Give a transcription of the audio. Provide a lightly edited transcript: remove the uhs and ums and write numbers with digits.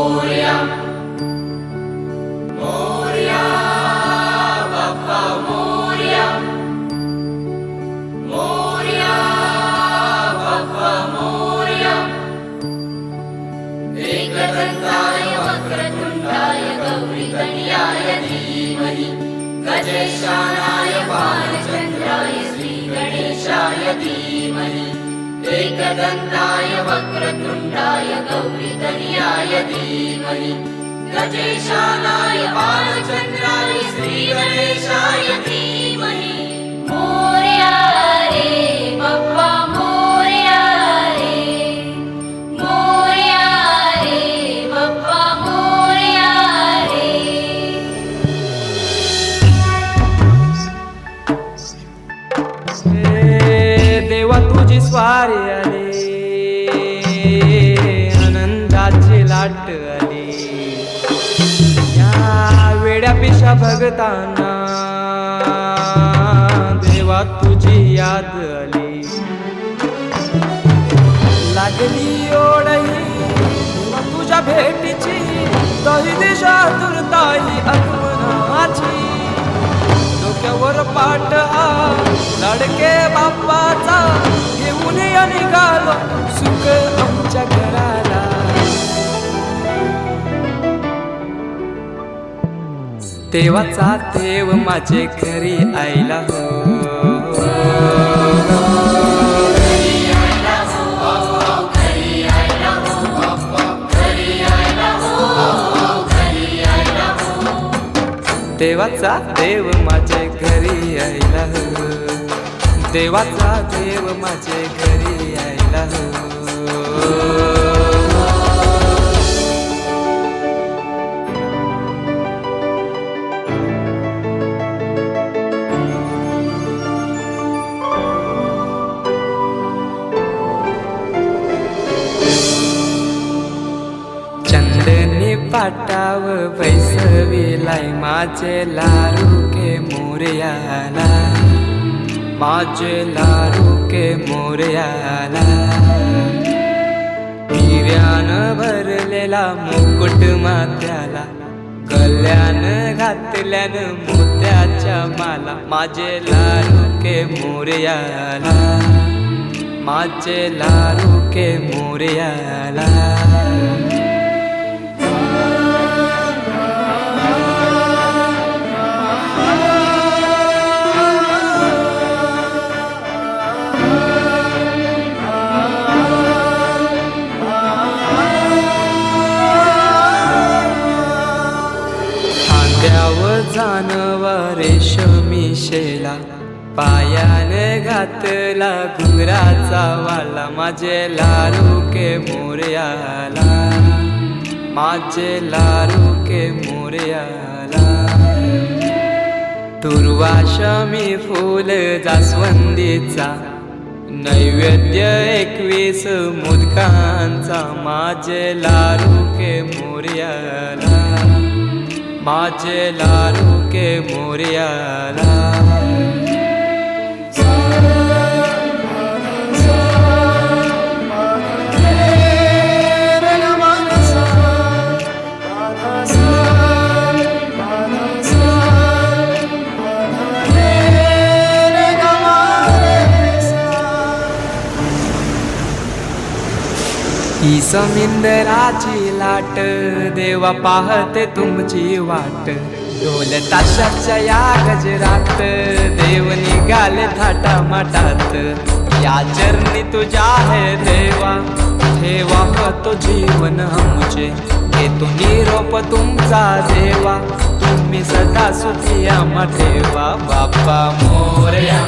मोरया मोरया बाप्पा मोरया मोरया बाप्पा मोरया एकदंताय वक्रतुंडाय गौरीतनयाय धीमहि गजेशानाय बालचंद्राय श्रीगणेशाय धीमहि एकदंताय वक्रतुंडाय गौरीतनयाय धीमहि गजेशानाय बालचंद्राय श्रीगणेशाय धीमहि मोरया रे बाप्पा मोरया रे बाप्पा मोरया रे। देवा तुझी स्वारी आली आनंदाची लाट आली या वेड्या पिशा भगतांना देवा तुझी याद आली लागली ओढही देवा तुझ्या भेटीची तही दिशा तुरताई आगमनाची डोक्यावर पाट लाडके बाप्पाचा घेऊन या निघालो सुख आमच्या घराला देवाचा देव माझे घरी आईला हो देवाचा देव माझे घरी आईला हो देवाचा देव माझे घरी आईला हो चंदनी पाटाव बैसविलाय माझे लाडके मोरयाला माझे लाडके मोरयाला हिऱ्यानं भरलेला मुकुट माथ्याला गल्यान घातल्यानं मोत्याच्या माला माझे लाडके मोरयाला माझे लाडके मोरयाला जानवा रेशमी शेला पायाने घातला घुंगराचा वाला माझे लाडके मोरयाला माझे लाडके मोरयाला दुर्वाशमी फूल जास्वंदीचा नैवेद्य 21 मोदकांचा माझे लाडके मोरयाला माझे लाडके मोरयाला ही समिंदराची लाट देवा पाहते तुमची वाट ढोल ताशाच्या या गजरात देव निघाले थाटा माटात या चरणी तुझ्या है देवा ठेवा तो जीवन आमचे घेतो निरोप तुमचा देवा तुम्ही सदा सुखी आम्हा ठेवा बाप्पा मोरया